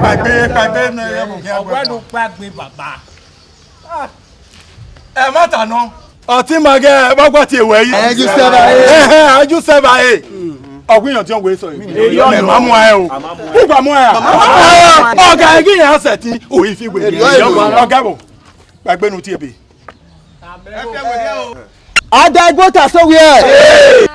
Pàgbé ní ẹ̀mú kí á gbé. Ọ̀gbẹ́ni pàgbé bàbá. Ẹ má tànú. Ọtí màgẹ́ bọ́gbọ́ ti èwẹ̀ yìí. Ẹjú sẹ́bà ẹ̀. Ẹjú sẹ́bà ẹ̀. Ọ̀gbìyàn tí wọ́n wé sọ yìí. Èyí ọ̀nà ẹ̀ máa mú ẹ o. Ìgbà mú ẹ. Ọ̀gá ẹ̀gí yẹn ṣẹ̀ tí òyìn fi gbèdé. Ọ̀gá bò. Pàgbé nu ti èbè. Ada igbó ta sówí ẹ̀.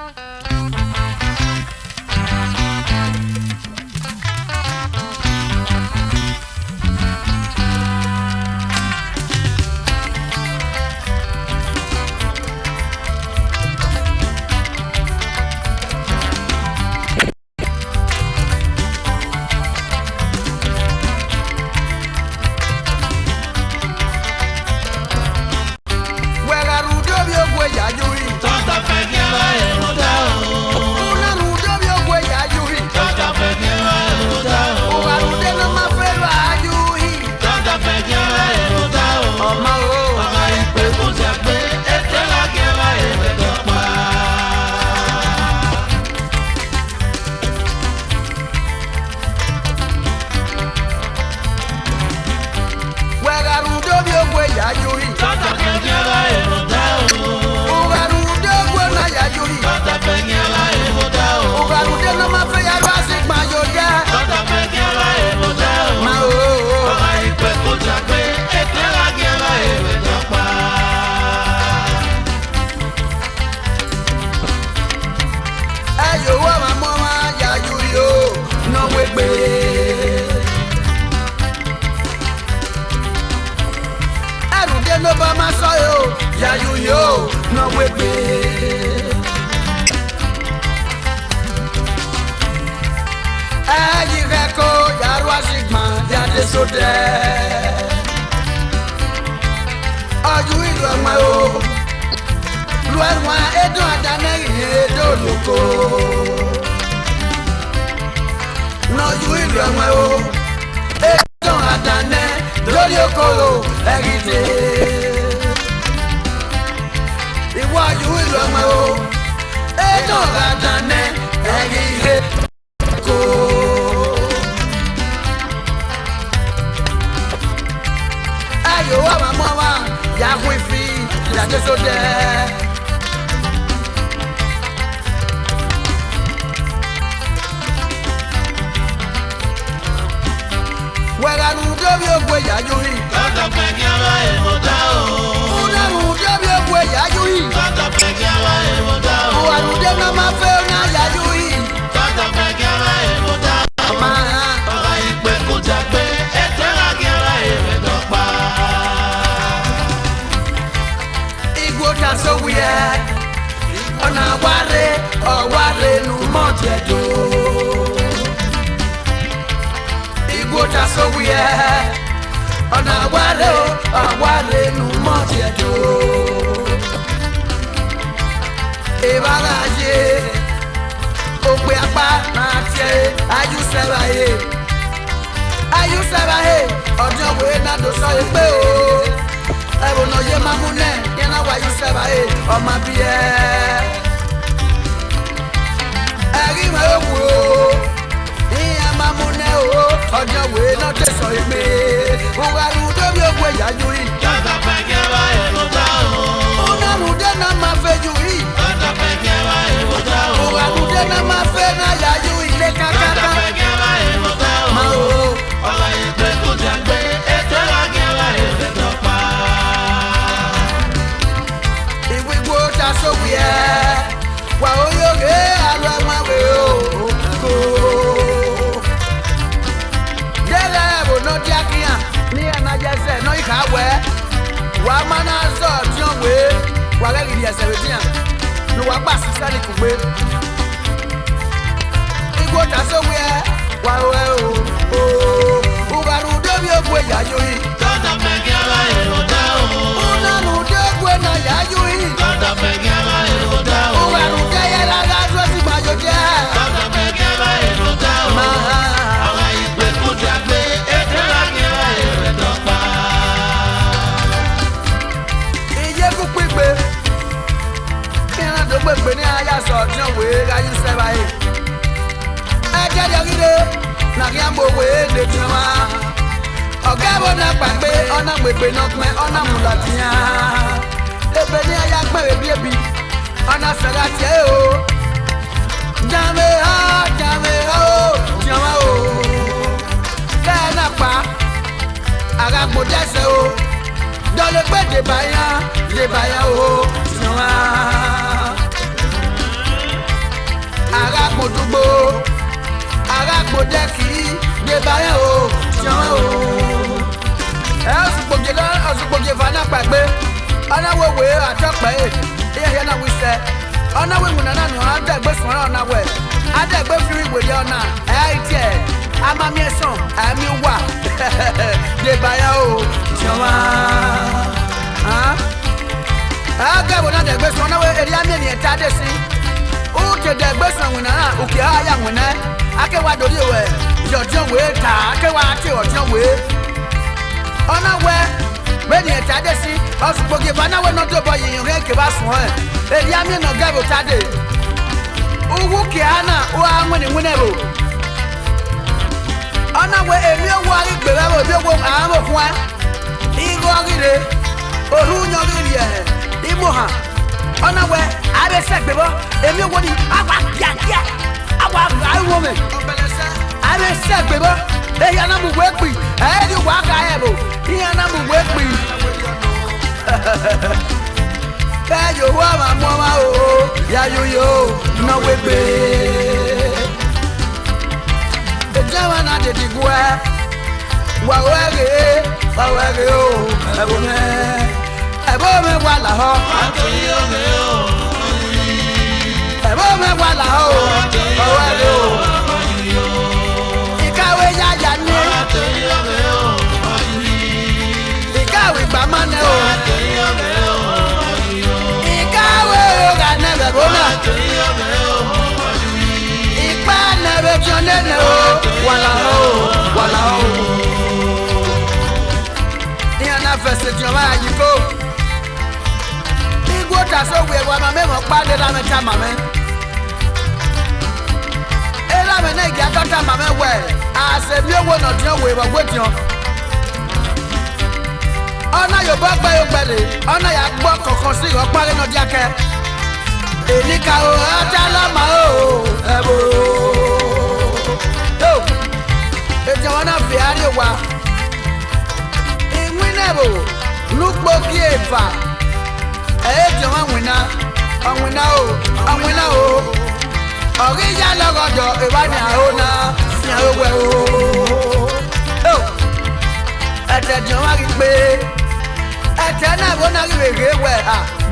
Maria Bowe de Jama. Ogabo na pagbe, ona gbegbe na pin, ona mulatia. Ebeni ayagbe ebi, ona seratie o. Jame ha, Jama o. Kana pa, agagbo dese o. Dole pe de baya o. Jama. Agagbo dugbo, agagbo deki, de baya o. Jama o. Osugboge fana pagbe. Ona we atokpe e na we say ona we munana no adagbe so ona we adagbe free we dey ona tie amami eson ami wa de baya o joma aga bona dagbe so ona we eri ami ni etade si o te dagbe so munana o ke aya munana ake wa dori we jojo we ta ake wa ti ojo we ona we Beni etade si osugboge bana we no do boy yin re ke ba sun eri ami no gabo tade uwu ke ana o anwini winebo ona we emi owo ari gbere bo bi owo an mo fun igo rire oru nyo rire imo ha ona we abe segbebo emi owo ni agba kiakia agba awo me abe segbebo e yana mu we pi e di wa ka ebo yana mu we pi Kayo wa mama o ya yo no we be the jama na de digwa wa wage o ebo me wala ho ebo me wala ho wage o ikawe ya ni ikawe gba mane o ikawe ga nebe bona ipa nebe jonene o wala ho ina fese joma yiko igwo ta so we wa ma memo pa de la meta mame ela me na gi akota mame we ase bi owo no tion we wa gwetion ona yo ba gba yo gbele ona ya gbo kokon si ro pare no diake eni ka o atala ma o ebo to e je wana fi ari wa inwinebo lugbo ki eva e je wan wina o ori ya logodo e wa ni ahona si awe o to ete je wan ri pe Etena bona riwe we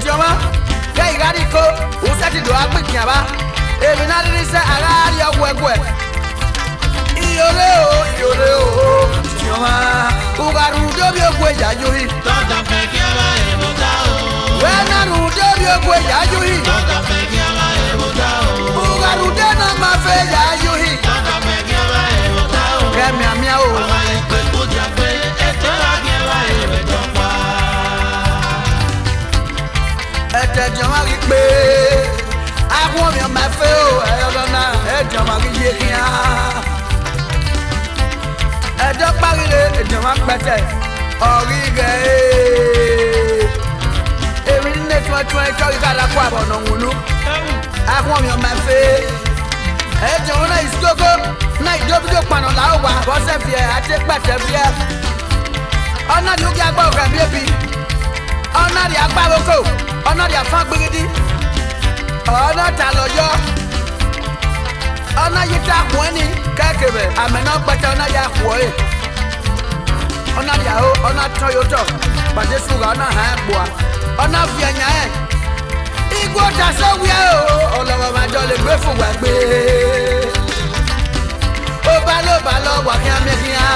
joma ke igari ko o seti do agbekin aba ebi na ri se arari ogwegwe iyore o joma ugaru do bi ogwe jajuhi tonta pe ki aba e mota o we na ru do bi ogwe jajuhi tonta pe ki aba e mota o ugaru de na ma fe jajuhi tonta pe ki aba e mota o kemi amia o aba e pe ku ja pe etela ki aba e mota Ete jama ri pe awon mi ma fe o elona e jama ri ye kia edo parile e jama pete ori ge emi ne twa tori kala kwa bono ngulu awon mi ma fe e jama na iskogo na idobido pano la o wa bo se fie ate pete fie ona ni o ga gba o kan bi ona ri agbároko ona ri afan gbiridi ona ta lojo ona yita kwani kakebe amena gbata ona ya kwoe ona ri aho ona toyoto bade suga ona ha gboa ona fi anya e igbo ta so wi o olowo ma jo le gbe fu wa gbe o ba lo wa ki amekia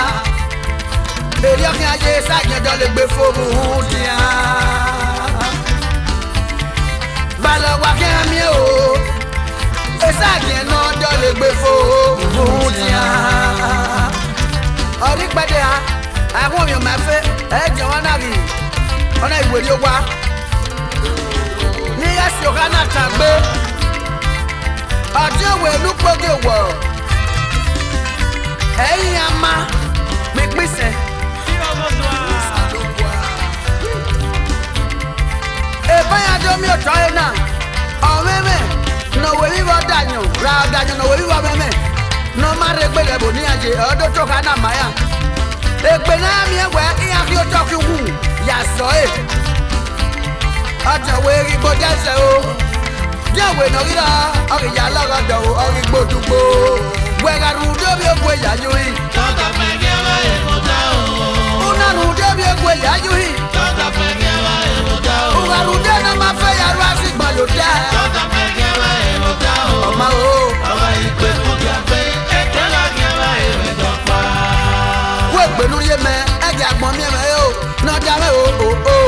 eri okin aye sa yen jo le gbe fu mu dia Balo wa kemi o esa yen no do le gbe fo dia ori pade ha awon mi ma fe e je won na ri ona iweri owa ni yasi o kana tagbe ojo we lu poge wo e no we wa meme no mare gbe le boni aje odo to kana maya egbe na mi ewe iya ki o to ki wu ya so aja we ri bo jase o jawe no ri la ori ya logodo o ori gbodugbo we ga ru do bi ogwe ya yui Tọ́ta fẹ́ kí ẹ wá èkó tá o. una ru do bi ogwe ya yui Tọ́ta fẹ́ kí ẹ wá èkó tá o. uga ru de na ma fe ya ru asigba yo da Tọ́ta fẹ́ kí ẹ wá èkó tá o. ọma o Ọba ìpè kú jà pé ẹ̀jẹ̀ la kí ẹ wá èkó tó pa. we gbenu ye me eje agbon mi me o no ja me o o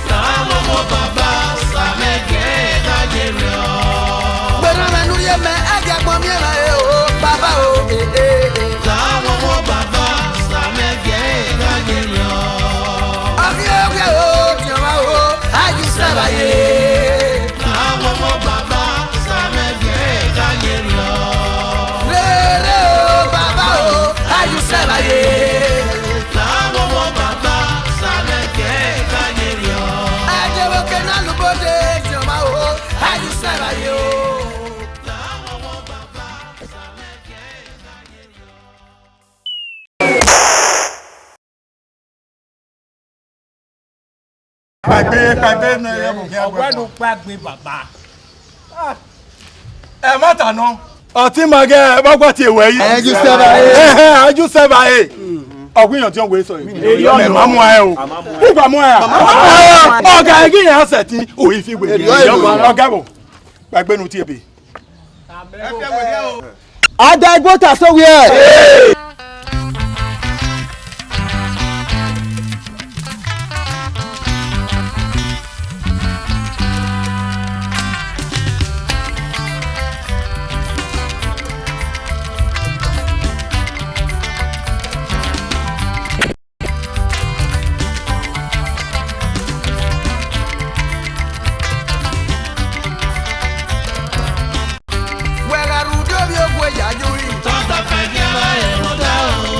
Sàmú mo bàbá sàmẹ́kẹ́ kájèrè ọ́. gbenu me nu ye me eje agbon mi me o baba o Sàmú mo bàbá sàmẹ́kẹ́ kájèrè ọ́. Ogi o ti ma o aju sabaye Sàmú mo bàbá sàmẹ́kẹ́ kájèrè ọ́. le o baba o aju sabaye Sàmú mo bàbá sàmẹ́kẹ́ kájèrè ọ́. aje wo ke na lu bode ti ma o aju sabaye o Pàgbé ní ẹ̀yẹ́ mọ̀ kí á gbé. Ọ̀gbẹ́ni gbàgbé bàbá. Ẹ má tàná. Ọtí màgẹ́ ẹ bá gbọ́ ti èwẹ̀ yìí. Ẹjú sẹ́bà ẹ̀. Ẹjú sẹ́bà ẹ̀. Ọ̀gbìyàn tí wọ́n wé sọ yìí. Ẹ má mú ẹ o. Kúgbà mú ẹ à. Ọ̀gá ẹgí yẹn á sẹ̀ tí òyìn fi wé. Ọ̀gá bò. Pàgbé nu ti èbè. Idowu Agbes Parliament. we ga ru do bi ogwe ya yui Tọ́ta fẹ́ kí ẹ wá èkó tá o.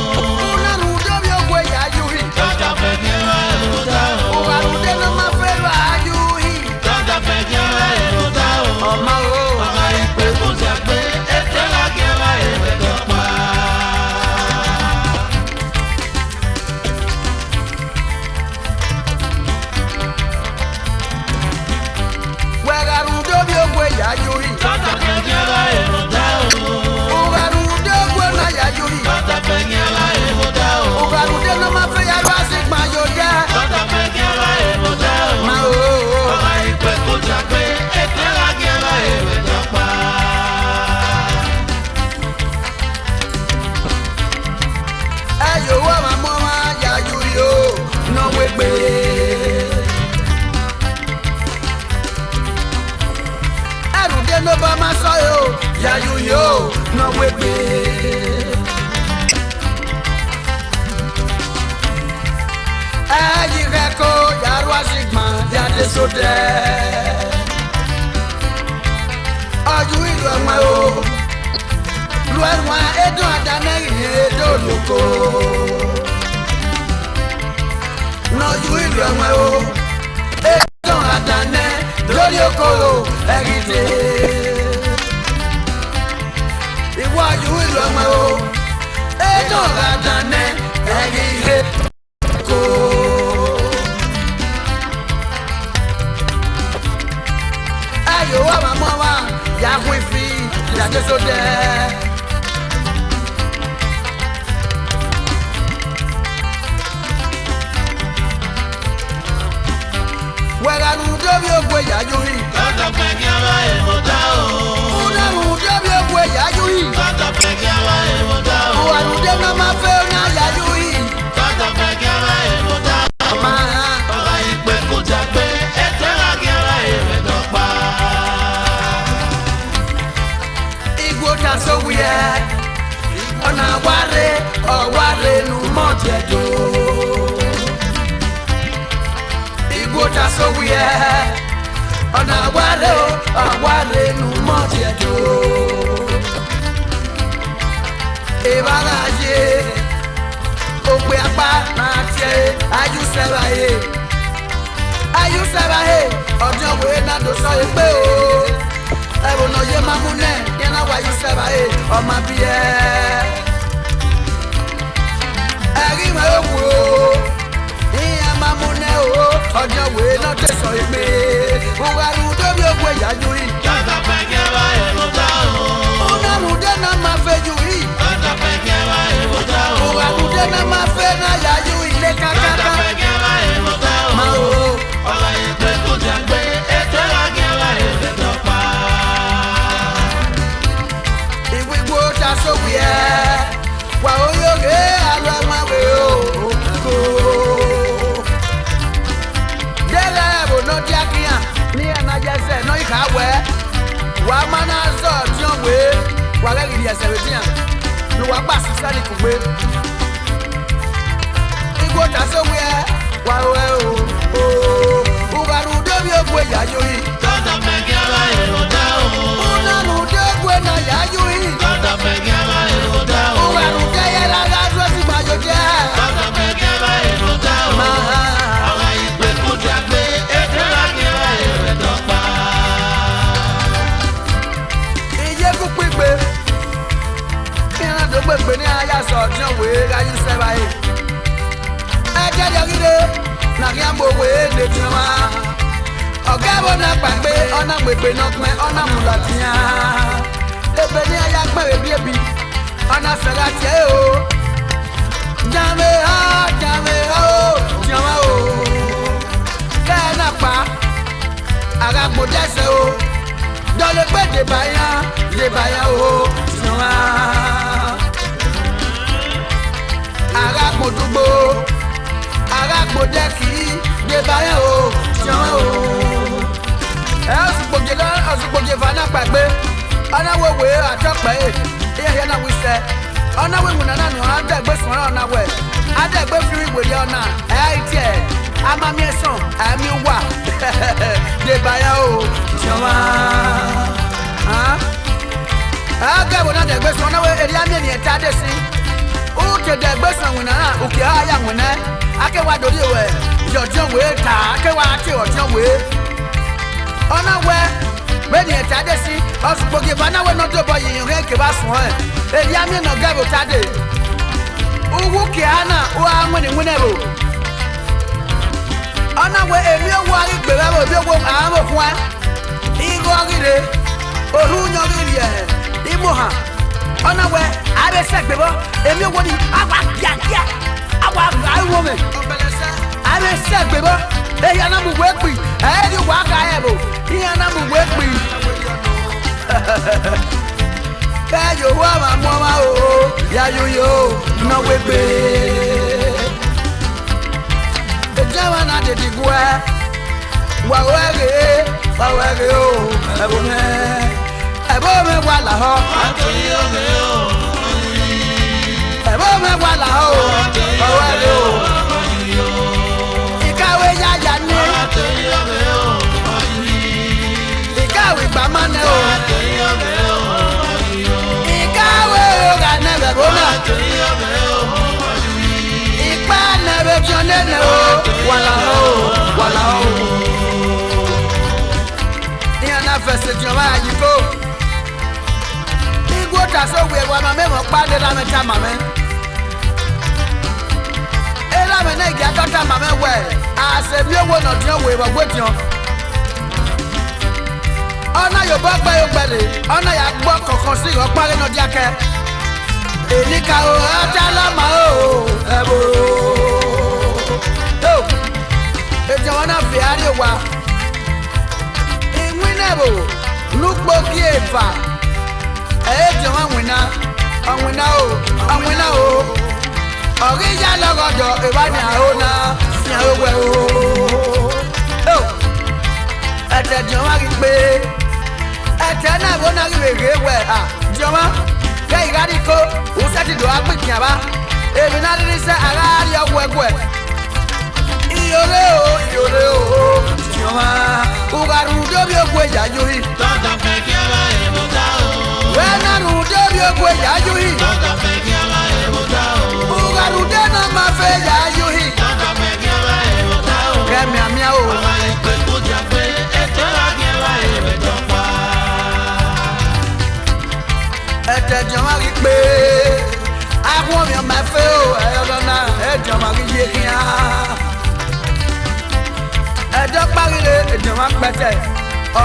una ru do bi ogwe ya yui Tọ́ta fẹ́ kí ẹ wá èkó tá o. uga ru de na ma fe ru ayui Tọ́ta fẹ́ kí ẹ wá èkó tá o. ọma o Ọba ìpè kú jà pé ẹ̀jẹ̀ la kí ẹ wá èkó tó pa. we ga ru do bi ogwe ya yui Tọ́ta fẹ́ kí ẹ wá èkó tá o. uga ru do ogwe na ya yui Tọ́ta fẹ́ kí ẹ wá èkó tá o. uga ru de na ma fe ya ru asigba yo da Tọ́ta fẹ́ kí ẹ wá èkó tá o. ma o Ọba ìpè kú jà pé ẹ̀jẹ̀ la kí ẹ wá èkó tó pa. ayo wa ma mo ma ya yui o no we gbe ẹrù dé ló bá máa sọ yóò yàyù yóò náà wégbé. ẹyí rẹ kó yàrá sígbọn jáde sódẹ. ọjọ́ ìlú ẹ̀wọ̀n o lu ẹ̀wọ̀n ẹ̀dùn àdánẹ́rìn ẹ̀dùn olùkó. lọ́jọ́ ìlú ẹ̀wọ̀n o ẹ̀dùn àdánẹ́ lórí okòrò ẹ̀rìndé. Iwájú ìlú ọmọ o, ètò àdánẹ́ ẹ̀rìndé kò. Ayò wà màmá wa, yàgùn ìfì, ìdájọ́ sódẹ́. Wẹ̀rẹ̀ nu débi ògbé yájú yìí. Tọ́ta fẹ́ kí ẹ wá èkó tá o. Una nu débi ògbé yájú yìí. Tọ́ta fẹ́ kí ẹ wá èkó tá o. Wà nu dé náà máa fẹ́ ní àyájú yìí. Tọ́ta fẹ́ kí ẹ wá èkó tá o. Máa Ọba ìpè kú jà pé ẹ̀jẹ̀ la kí ẹ wá èkó tó pa. Igbo ta sówú yẹ. Ọ̀nà ọ̀wárẹ̀ nu mọ̀jẹ̀dọ̀. Igbo ta sówú yẹ. Ọ̀nà ọ̀wárẹ̀ nu mọ̀jẹ̀dọ̀. Ìbára yé. Òpè apá máa tiẹ̀ ayú sẹ́ra yé ọjọ́ wo náà tó sọ yìí pé o Ebo no ye mamune, yena wa yuseba o ma biye. Eri ma owo, iya mamune o, ojo we no te so ime. Ugaru do bi ogwe yaju yi. Tata pekeba ebuta o. Una mude na ma feju yi. Tata pekeba ebuta o. Ugaru de na ma fe na yaju ile Tata kakaka. pekeba ebuta o. Ma o. Ola ipe kujagbe, etera geba ebetopa. Iwi gbo ta so wiye. Wa oyoge alwa ma we o. Dele bo no diakia. Ni ana jese no ikawe. Wa mana so tion we. Wa le ri ese we tian. No wa gba sisa ni kugbe. Igbo ta so wiye. Wa we o. Ugaru do bi ogwe ya yo yi. Tata pekeba ebuta o. Una nu de ogwe na ya yo yi. Tata pekeba ebuta o. Ugaru de ya la ga so si ma yo je. Tata pekeba ebuta o. Ma. Ola ipe kujagbe, etera geba ebetopa. Iye ku pigbe. Ina do gbegbe ni aya so tion we ga yin se bayi. Eje de gide na ki ambo we le tiwa. Oga bo na pagbe ona gbegbe no pin ona mulatiya. Ebe ni aya pere bi ebi. Ona fera tie o. Jame ha o. Tiwa o. Ka na pa. Ara gbo dese o. Dole pe de baya o. Tiwa. Ara gbo dugbo. Ara gbo deki de baya o. Tiwa o. Osugboje fana pagbe. Ona wo we atope e. Iye na wi se. Ona we mu na nu ada gbe sun ona we. Ada gbe firi we ye ona. Tie. Ama mi esan, ami wa. De baya o. Tiwa. Aga bona de gbe sun ona we eri ami ni eta de si. O ke de gbe sun wina na o ke aya wina. Ake wa dori we. Jojo we ta, ake wa ati ojo we. Ona we when you tade si osugboge bana we no do boy yin re ke ba sun e eri ami no ga bo tade uwu ke ana o amuni winero ona we emi owo ari gbe ba bo bi owo amo fun igo agire oru nyo ri e imo ha ona we are se gbe bo emi owo ni awa kiakia awa ariwo me are se gbe bo e ya na mu we pi e di wa ka e bo iya na mu we pi ka yo wa ma mo ma o ya yo no we pe e jawa na de di gwa wa we o e bo me wa la ho e bo me wa la ho wa we o ikawe ya ya ni ikawe gba mane o ikawe o ga nebe bona ipa nebe jonene o wala o iya na fese joma yiko igwo ta so we wa ma me mo pa de la me ta ma me ela me na ga ta ma me we ase bi owo no tion we ba gwe tion ona yo ba gba yo gbele ona ya gbo kokon si ro pare no diake eni ka o ata la ma o ebo o e jona fi ari wa inwinebo lugbo ki efa e jona wina o ori ya logodo e wa ni ahona si awe o ete jona ri pe ete na bo na ri we jona ke igari ko o se ti do agbekin aba ebi na ri se ara ri ogwe iyore o jona ugaru do bi ogwe ya yo yi Tata pekeba ebuta o. we na ru do bi ogwe ya yo yi Tata pekeba ebuta o. ugaru de na ma fe ya yo yi Tata pekeba ebuta o. kemi amia o Ola ipe kujagbe, etera geba ebetopa. ripe. Àwọn mi ma fe o ayọ̀lọ́nà ẹ̀jọ̀ ma rí yé kíá. Ẹ̀jọ̀ paríre ẹ̀jọ̀ ma pẹ̀tẹ̀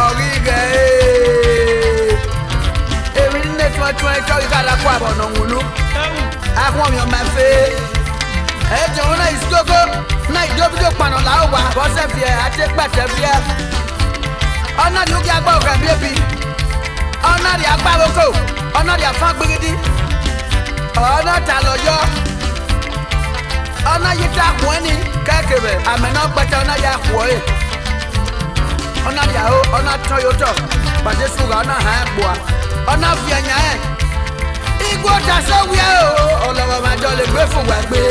ọ̀rí rẹ̀. Èmi ní tuntun ẹ̀jọ̀ ìkàlà kó àbọ̀ ọ̀nà wùlú. Àwọn mi ma fe. Ẹ̀jọ̀ wọn náà ìsúkókó náà ìdóbídó paná làwọn wà bọ́sẹ̀ fìẹ́ àti pẹ̀tẹ̀ fìẹ́. Ọ̀nà ni ó kí agbá òkè bíébí. Ọ̀nà ni agbá oko. Ọ̀nà ni àfọ́n gbígídí. Ọ̀nà ta lọ́jọ́. Ọ̀nà yìí ta kùn ẹ́ni kẹ́kẹ̀rẹ̀ àmẹ́nà pẹ̀tẹ̀ ọ̀nà yà kùn ẹ̀. Ọ̀nà yàwó ọ̀nà tán yóò tọ̀. Pàdé sùúrù ọ̀nà hàn ẹ̀ bùà. Ọ̀nà fi ẹ̀yà ẹ̀. Igbó ta sọ́wọ́ o. Ọlọ́wọ́ máa jọ lè gbé fún wa gbé.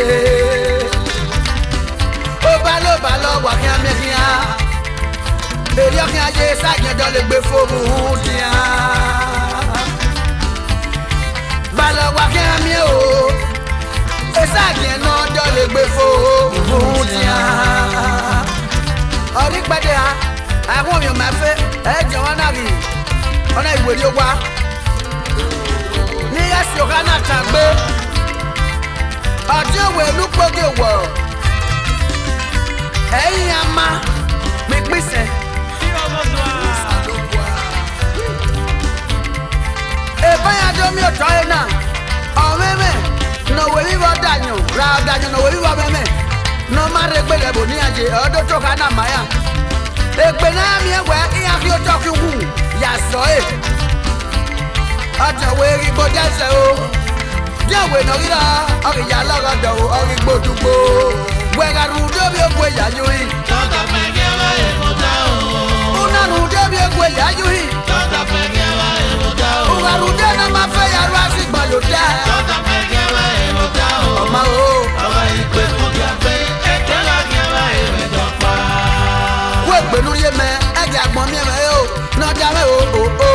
Ó bá lọ wà kí á mẹ́rin á. Èrè ọ̀kìn ayé ságẹ̀dọ̀ lè gbé fóònù díà. Balọ̀ wà kí á mi o. Ságẹ̀ náà jọ lè gbé fóònù díà. Ọ̀rí pẹ́dẹ́ ha, àwọn èèyàn máa fẹ́ ẹ̀jẹ̀ wọn náà rí ọ̀nà ìwé ni ó wá. Ní ẹ̀sìn ọ̀gá náà tàn gbé. Ọ̀dí òwe ìlú gbógi wọ̀. Ẹ̀yìn àmà pípísẹ̀. Ebanya domi otoye na omeme no wewi wodanyo ra danyo no wewi womeme no mare gbele bo ni aje odo to kana maya egbe na mi ewe iya fi o to ki wu ya so e aja we ri bo jase o je we no ira ori ya logo do ori gbodugbo we ga ru do bi ogwe ya yuyi Tota pegela e mota o. una ru do bi ogwe ya yuyi Tota pegela e mota o. Ugarude na ma fe ya ru asigba lo da Tota pegela e mota o. Ọmọ o Ọba ìpè kúkú àgbẹ̀ ẹ̀jẹ̀ lágẹ̀lá èrè dọ̀pá. wo gbenu ye me eja gbon mi me o no ja me o o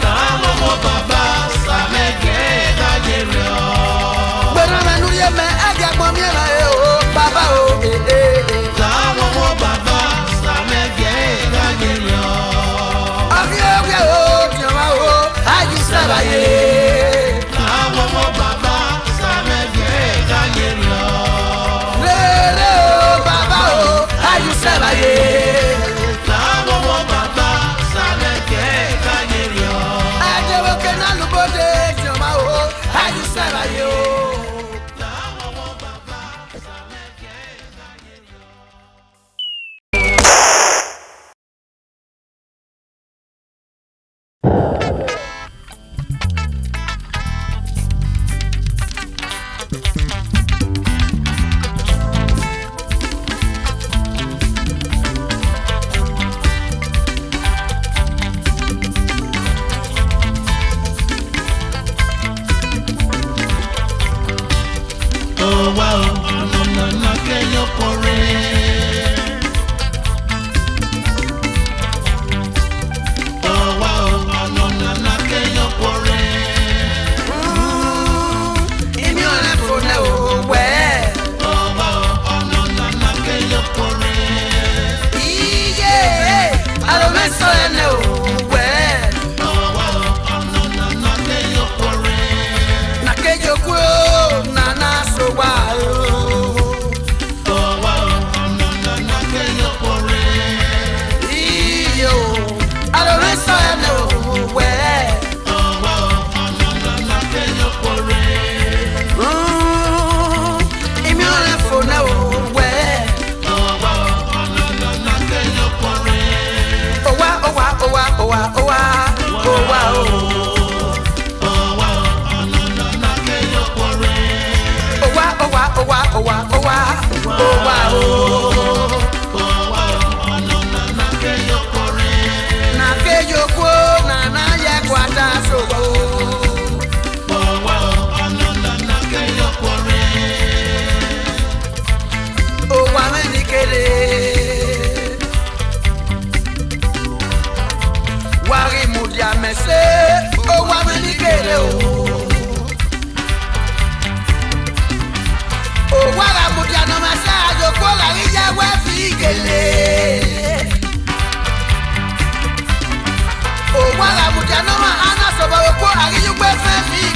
Sàmú mọ́ bàbá sàmẹ́gẹ̀ kájẹ̀rẹ̀ ọ́. gbenu me nu ye me eja gbon mi me o baba o Sàmú mọ́ bàbá sàmẹ́gẹ̀ kájẹ̀rẹ̀ ọ́. Abi o ti ma o ayi sabaye Sàmú mọ́ bàbá sàmẹ́gẹ̀ kájẹ̀rẹ̀ ọ́. le o baba o ayi sabaye Sàmú mọ́ bàbá sàmẹ́gẹ̀ kájẹ̀rẹ̀ ọ́. aje wo ke na lu bode ti ma o ayi sabaye o Sàmú mọ́ bàbá sàmẹ́gẹ̀ kájẹ̀rẹ̀ ọ́. Oh wow, no no que yo corre. Oh wow, no no que yo corre. imi o le fone o we Oh wow, no no que yo corre. iye aro me so ene o we Oh wow, no que yo corre. na kejo ku na so wa o Oh wow,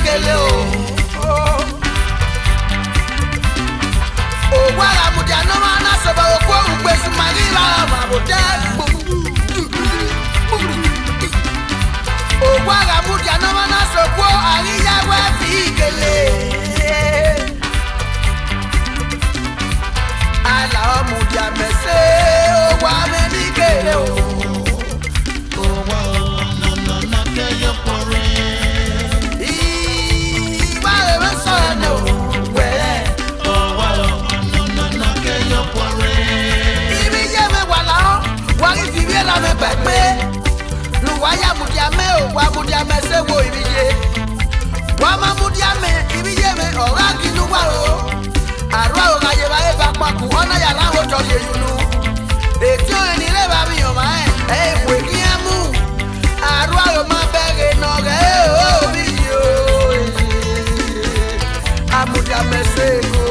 kele o. O wala mudia no mana so ba o ko ugbe su mari ba ma bo de. O wala mudia no mana so ko ariya wa fi kele. Ala o mudia mese o wa me ni kele o. La me pepe, lu waya mudiame o, wa mudiame se wo ibiye. Wa ma mudiame ibiye me ora kinu wa o. Arwa o ga ye ba e ba paku ona ya la o to ye yunu. Etio eni le ba mi o ma e we ki amu. Arwa o ma bere no ge o biyo. Amudiame se go.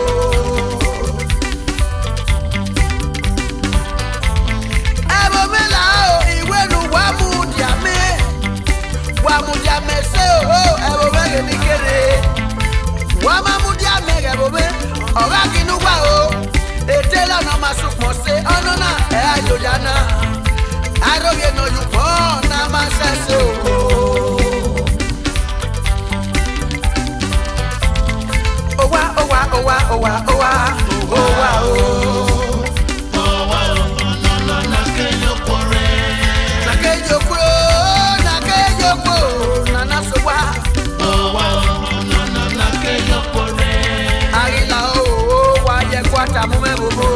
Wamudiame se o ebo bege ni kere. Wamamudiame ebo be ora kinu wa o. Etela no masukmo se onona e ayojana. Aroge no yupo na masese o. Owa owa owa owa owa owa o. Owa no na keyo pore. Na keyo pro. Nana sowa oh wow na keyo pore agila o wa ye kwata mu me bobo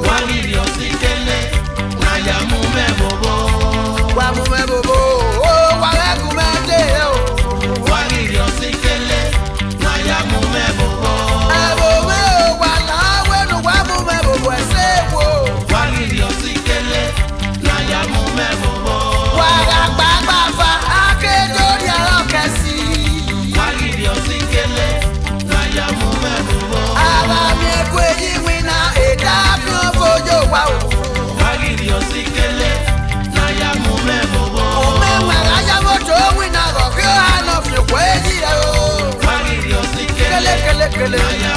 wa giri osikele na ya mu me bobo wa mu me bobo o wa le ku me de o wa giri osikele na ya mu me bobo ebo me o wa la we no wa mu me bobo ese wo wa giri osikele na ya mu me bobo wa ga pa fa akedo kesi wagiri osikele na ya mu me bobo aba mi ko yi wina eda bi o bojo wa o wagiri osikele na ya mu me bobo o me wa ya mo to wina go ki o ha no fi ko eji o wagiri osikele kele na ya